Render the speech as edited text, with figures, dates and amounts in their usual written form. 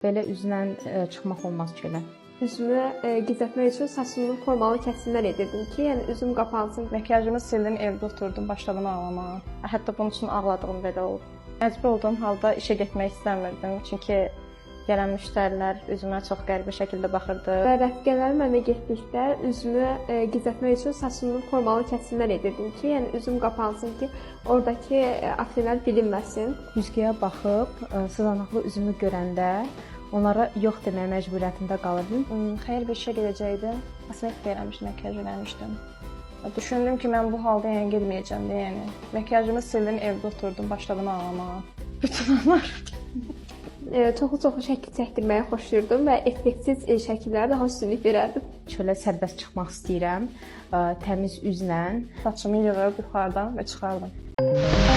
Belə üzlə çıxmaq olmaz çölə. Üzümü gizlətmək üçün saçımı formalı kəsimlər edirdim ki, yəni üzüm qapansın. Makiyajımı sildim, evdə oturdum, başladım ağlamağa. Hətta bunun üçün ağladığım belə oldu. Məcbur olduğum halda işə getmək istəmirdim, çünki gələn müştərilər üzümə çox qəribə şəkildə baxırdı. Və rəfiqələrim mənə getdikdə üzümü gizlətmək üçün saçımı formalı kəsimlər edirdim ki, yəni üzüm qapansın ki, oradakı aktivlər bilinməsin. Güzgüyə baxıb sızanaqlı üzümü görəndə onlara yox deməyə məcburiyyətində qalırdım. Xeyir bir işə gedəcəkdim, kosmetika eləmişdim, makiyaj eləmişdim. Düşündüm ki, mən bu halda yəni getməyəcəm deyə, yəni. Makiyajımı sildim, evdə oturdum, başladım ağlamağa. Bütün anlar. Çoxlu şəkil çəkdirməyi xoşlayırdım və effektsiz şəkillərə daha üstünlük verərdim. Çölə sərbəst çıxmaq istəyirəm, təmiz üzlə. Saçımı yığıb yuxarıdan və çıxardım.